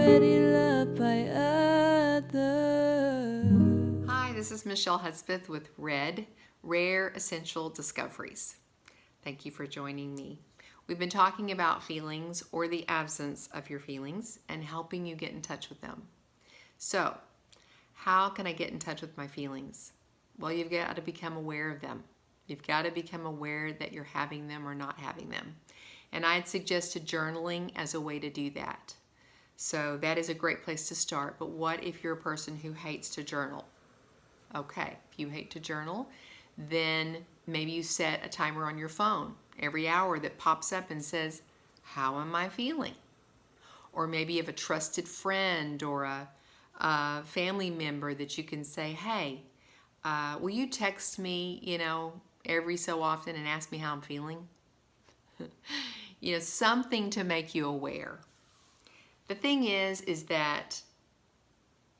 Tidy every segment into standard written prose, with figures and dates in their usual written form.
already loved by others. Hi, this is Michelle Hudspeth with Red Rare Essential Discoveries. Thank you for joining me. We've been talking about feelings or the absence of your feelings and helping you get in touch with them. So, how can I get in touch with my feelings? Well, you've got to become aware of them. You've got to become aware that you're having them or not having them. And I'd suggest journaling as a way to do that. So that is a great place to start. But what if you're a person who hates to journal? Okay, if you hate to journal, then maybe you set a timer on your phone every hour that pops up and says, how am I feeling? Or maybe you have a trusted friend or a family member that you can say, hey, will you text me, every so often and ask me how I'm feeling? Something to make you aware. The thing is that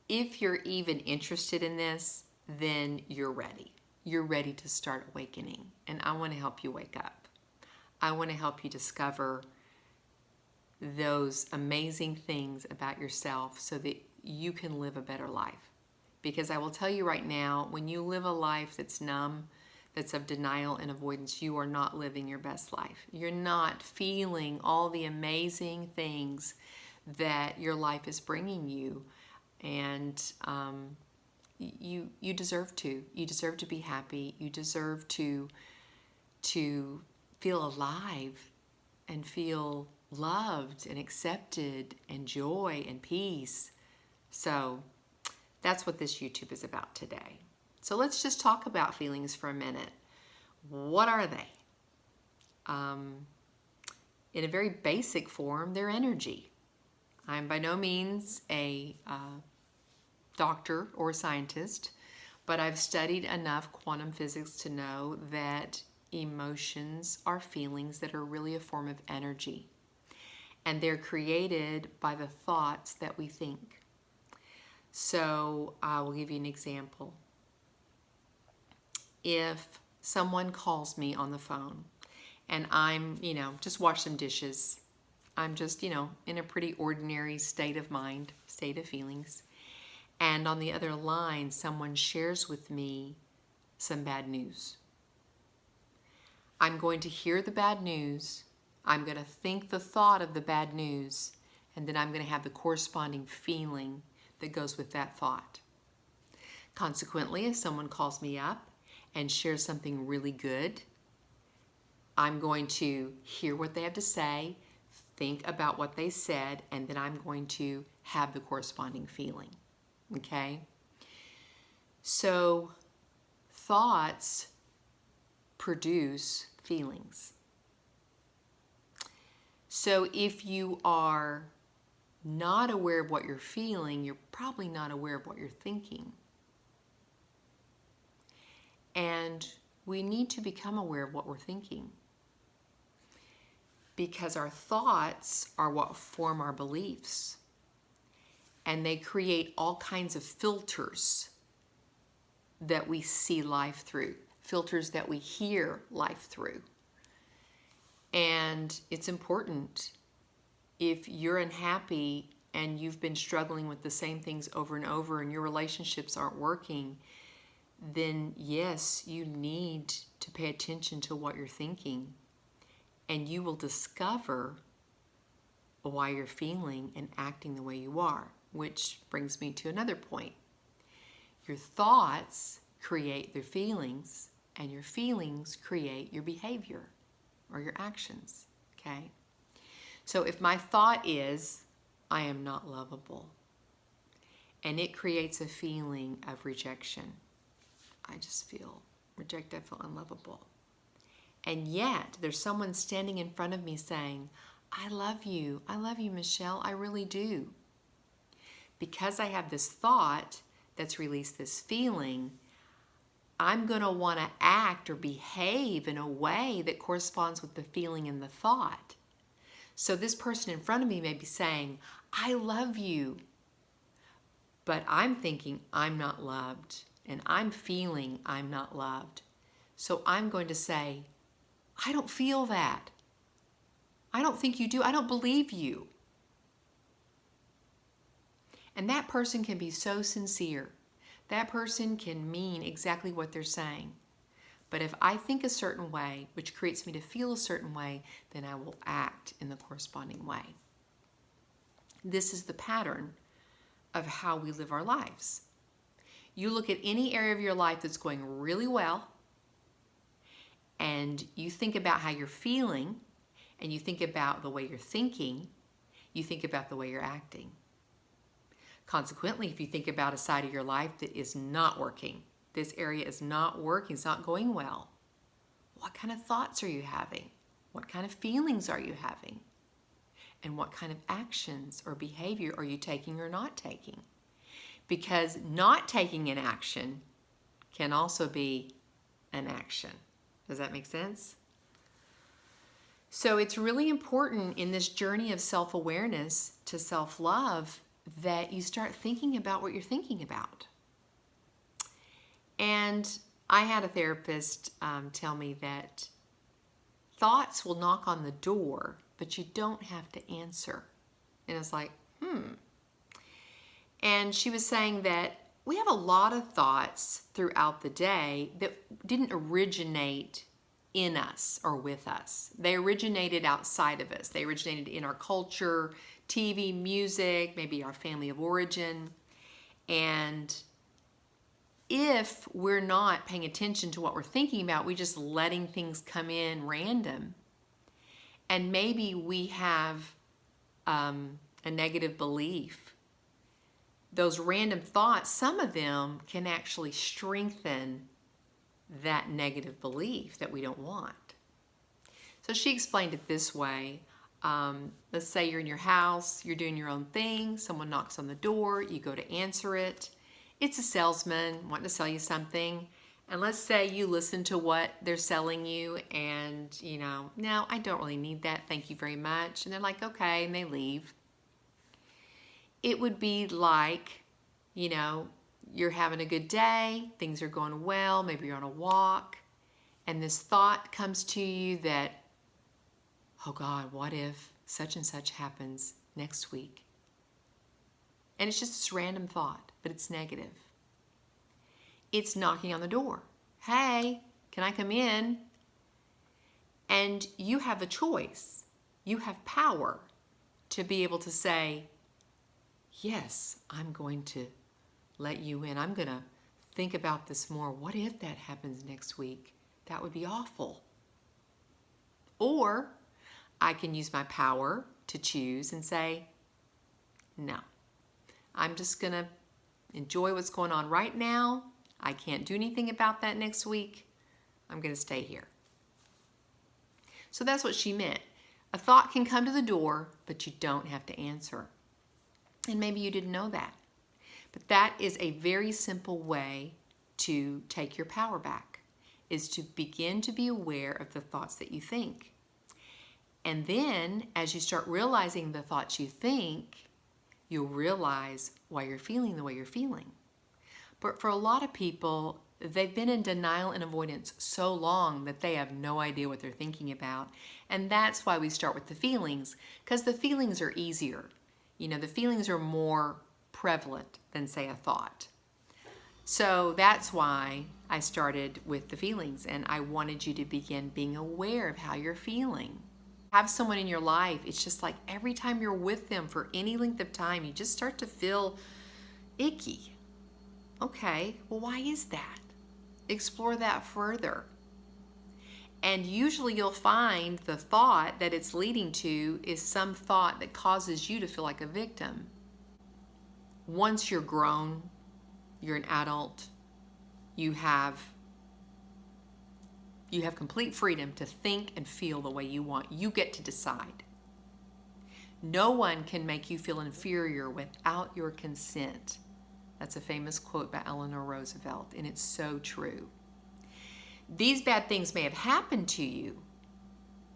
if you're even interested in this, then you're ready. You're ready to start awakening. And I want to help you wake up. I want to help you discover those amazing things about yourself so that you can live a better life. Because I will tell you right now, when you live a life that's numb, that's of denial and avoidance, you are not living your best life. You're not feeling all the amazing things that your life is bringing you. And you deserve to. You deserve to be happy. You deserve to feel alive and feel loved and accepted and joy and peace. So that's what this YouTube is about today. So let's just talk about feelings for a minute. What are they? In a very basic form, they're energy. I'm by no means a doctor or a scientist, but I've studied enough quantum physics to know that emotions are feelings that are really a form of energy. And they're created by the thoughts that we think. So I will give you an example. If someone calls me on the phone and I'm, just wash some dishes, I'm just, in a pretty ordinary state of mind, state of feelings, and on the other line, someone shares with me some bad news. I'm going to hear the bad news, I'm going to think the thought of the bad news, and then I'm going to have the corresponding feeling that goes with that thought. Consequently, if someone calls me up and shares something really good, I'm going to hear what they have to say, think about what they said, and then I'm going to have the corresponding feeling. Okay? So, thoughts produce feelings. So, if you are not aware of what you're feeling, you're probably not aware of what you're thinking. And we need to become aware of what we're thinking, because our thoughts are what form our beliefs, and they create all kinds of filters that we see life through, filters that we hear life through. And it's important, if you're unhappy and you've been struggling with the same things over and over and your relationships aren't working, then yes, you need to pay attention to what you're thinking, and you will discover why you're feeling and acting the way you are, which brings me to another point. Your thoughts create your feelings, and your feelings create your behavior or your actions, okay? So if my thought is, I am not lovable, and it creates a feeling of rejection, I just feel rejected, I feel unlovable. And yet, there's someone standing in front of me saying, I love you, Michelle, I really do. Because I have this thought that's released this feeling, I'm going to want to act or behave in a way that corresponds with the feeling and the thought. So this person in front of me may be saying, I love you, but I'm thinking I'm not loved, and I'm feeling I'm not loved. So I'm going to say, I don't feel that. I don't think you do. I don't believe you. And that person can be so sincere. That person can mean exactly what they're saying. But if I think a certain way, which creates me to feel a certain way, then I will act in the corresponding way. This is the pattern of how we live our lives. You look at any area of your life that's going really well, and you think about how you're feeling, and you think about the way you're thinking, you think about the way you're acting. Consequently, if you think about a side of your life that is not working, this area is not working, it's not going well, what kind of thoughts are you having? What kind of feelings are you having? And what kind of actions or behavior are you taking or not taking? Because not taking an action can also be an action. Does that make sense? So it's really important in this journey of self-awareness to self-love that you start thinking about what you're thinking about. And I had a therapist tell me that thoughts will knock on the door, but you don't have to answer. And I was like, And she was saying that we have a lot of thoughts throughout the day that didn't originate in us or with us. They originated outside of us. They originated in our culture, TV, music, maybe our family of origin. And if we're not paying attention to what we're thinking about, we're just letting things come in random. And maybe we have a negative belief. Those random thoughts, some of them can actually strengthen that negative belief that we don't want. So she explained it this way. Let's say you're in your house, you're doing your own thing, someone knocks on the door, you go to answer it. It's a salesman wanting to sell you something. And let's say you listen to what they're selling you and, no, I don't really need that. Thank you very much. And they're like, okay, and they leave. It would be like, you're having a good day, things are going well, maybe you're on a walk, and this thought comes to you that, oh God, what if such and such happens next week? And it's just this random thought, but it's negative. It's knocking on the door. Hey, can I come in? And you have a choice. You have power to be able to say, yes, I'm going to let you in. I'm going to think about this more. What if that happens next week? That would be awful. Or I can use my power to choose and say, no, I'm just going to enjoy what's going on right now. I can't do anything about that next week. I'm going to stay here. So that's what she meant. A thought can come to the door, but you don't have to answer. And maybe you didn't know that. But that is a very simple way to take your power back, is to begin to be aware of the thoughts that you think. And then as you start realizing the thoughts you think, you'll realize why you're feeling the way you're feeling. But for a lot of people, they've been in denial and avoidance so long that they have no idea what they're thinking about. And that's why we start with the feelings, because the feelings are easier. The feelings are more prevalent than, say, a thought. So that's why I started with the feelings, and I wanted you to begin being aware of how you're feeling. Have someone in your life, it's just like every time you're with them for any length of time, you just start to feel icky. Okay, well, why is that? Explore that further. And usually you'll find the thought that it's leading to is some thought that causes you to feel like a victim. Once you're grown, you're an adult, you have complete freedom to think and feel the way you want. You get to decide. No one can make you feel inferior without your consent. That's a famous quote by Eleanor Roosevelt, and it's so true. These bad things may have happened to you,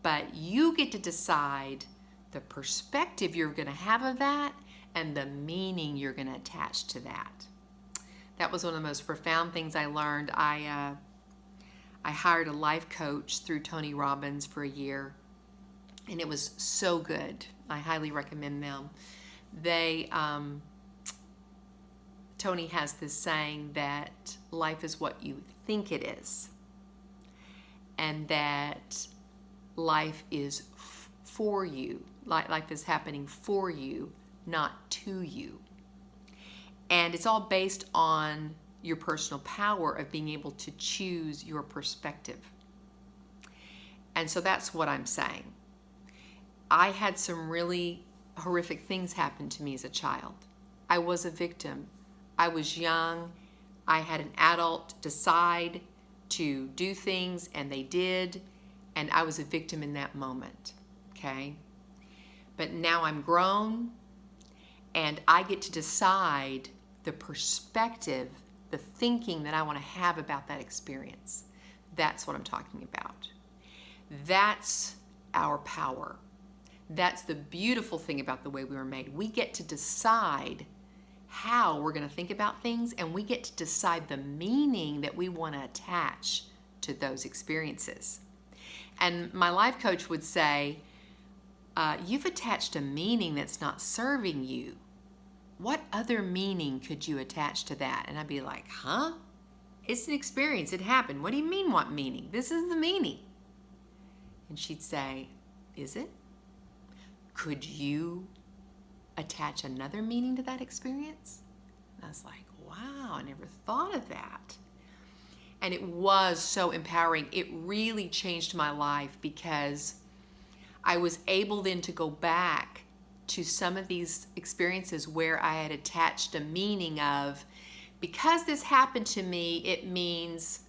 but you get to decide the perspective you're going to have of that and the meaning you're going to attach to that. That was one of the most profound things I learned. I hired a life coach through Tony Robbins for a year, and it was so good. I highly recommend them. They Tony has this saying that life is what you think it is, and that life is for you. Life is happening for you, not to you. And it's all based on your personal power of being able to choose your perspective. And so that's what I'm saying. I had some really horrific things happen to me as a child. I was a victim. I was young. I had an adult decide to do things, and they did, and I was a victim in that moment, okay? But now I'm grown, and I get to decide the perspective, the thinking that I want to have about that experience. That's what I'm talking about. That's our power. That's the beautiful thing about the way we were made. We get to decide how we're going to think about things, and we get to decide the meaning that we want to attach to those experiences. And my life coach would say, you've attached a meaning that's not serving you. What other meaning could you attach to that? And I'd be like, huh? It's an experience. It happened. What do you mean, what meaning? This is the meaning. And she'd say, is it? Could you attach another meaning to that experience? And I was like, wow, I never thought of that. And it was so empowering. It really changed my life because I was able then to go back to some of these experiences where I had attached a meaning of, because this happened to me, it means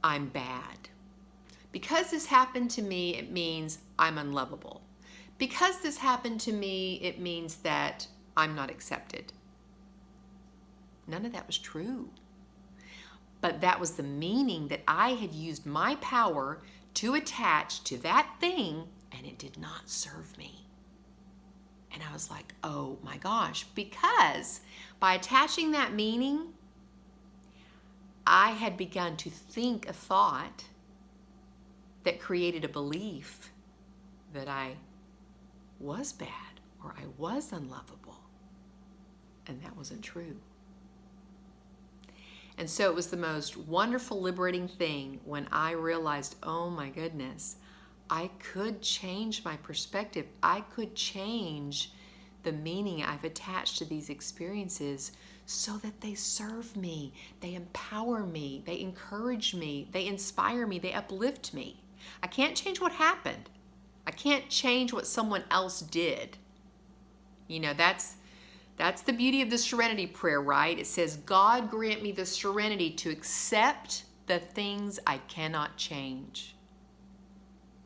I'm bad. Because this happened to me, it means I'm unlovable. Because this happened to me, it means that I'm not accepted. None of that was true. But that was the meaning that I had used my power to attach to that thing, and it did not serve me. And I was like, oh my gosh, because by attaching that meaning, I had begun to think a thought that created a belief that I was bad or I was unlovable. And that wasn't true. And so it was the most wonderful, liberating thing when I realized, oh my goodness, I could change my perspective. I could change the meaning I've attached to these experiences so that they serve me, they empower me, they encourage me, they inspire me, they uplift me. I can't change what happened. I can't change what someone else did. You know, that's the beauty of the serenity prayer, right? It says, God grant me the serenity to accept the things I cannot change.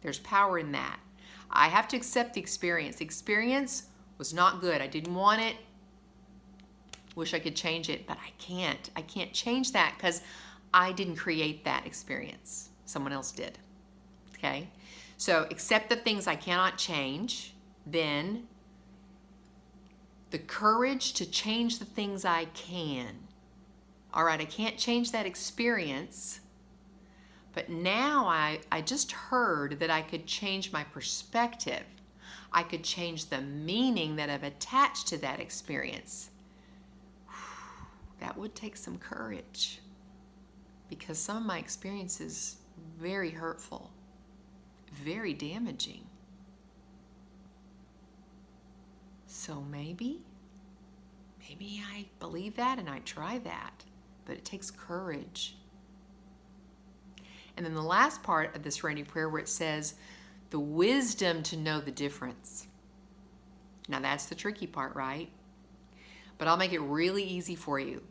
There's power in that. I have to accept the experience. The experience was not good. I didn't want it. Wish I could change it, but I can't. I can't change that because I didn't create that experience. Someone else did. Okay? So accept the things I cannot change. Then the courage to change the things I can. All right, I can't change that experience, but now I just heard that I could change my perspective. I could change the meaning that I've attached to that experience. That would take some courage because some of my experiences very hurtful, very damaging. So maybe I believe that and I try that, but it takes courage. And then the last part of the Serenity Prayer where it says, the wisdom to know the difference. Now that's the tricky part, right? But I'll make it really easy for you.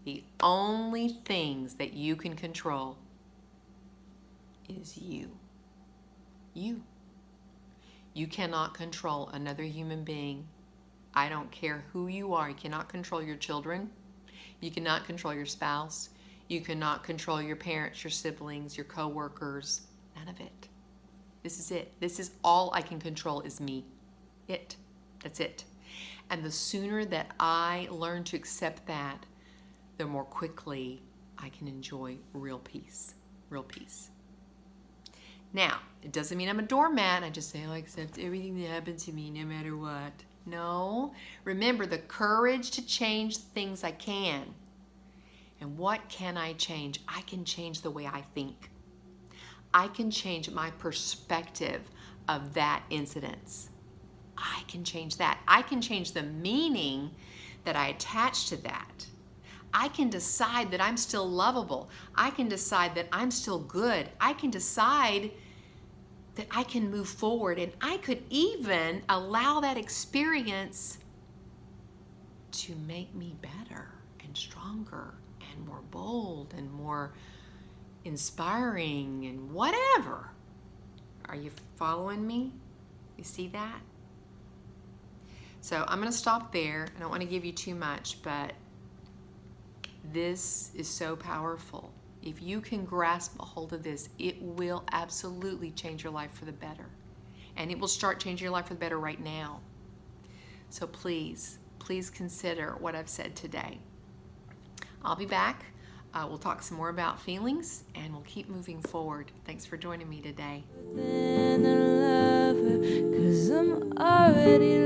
The only things that you can control is you. You. You cannot control another human being. I don't care who you are. You cannot control your children. You cannot control your spouse. You cannot control your parents, your siblings, your coworkers. None of it. This is it. This is all I can control is me. It. That's it. And the sooner that I learn to accept that, the more quickly I can enjoy real peace. Real peace. Now, it doesn't mean I'm a doormat. I just say, I accept everything that happened to me no matter what. No. Remember, the courage to change the things I can. And what can I change? I can change the way I think. I can change my perspective of that incident. I can change that. I can change the meaning that I attach to that. I can decide that I'm still lovable. I can decide that I'm still good. I can decide that I can move forward, and I could even allow that experience to make me better and stronger and more bold and more inspiring and whatever. Are you following me? You see that? So I'm going to stop there. I don't want to give you too much, but this is so powerful. If you can grasp a hold of this, it will absolutely change your life for the better. And it will start changing your life for the better right now. So please consider what I've said today. I'll be back. We'll talk some more about feelings, and we'll keep moving forward. Thanks for joining me today. Then I love her, 'cause I'm already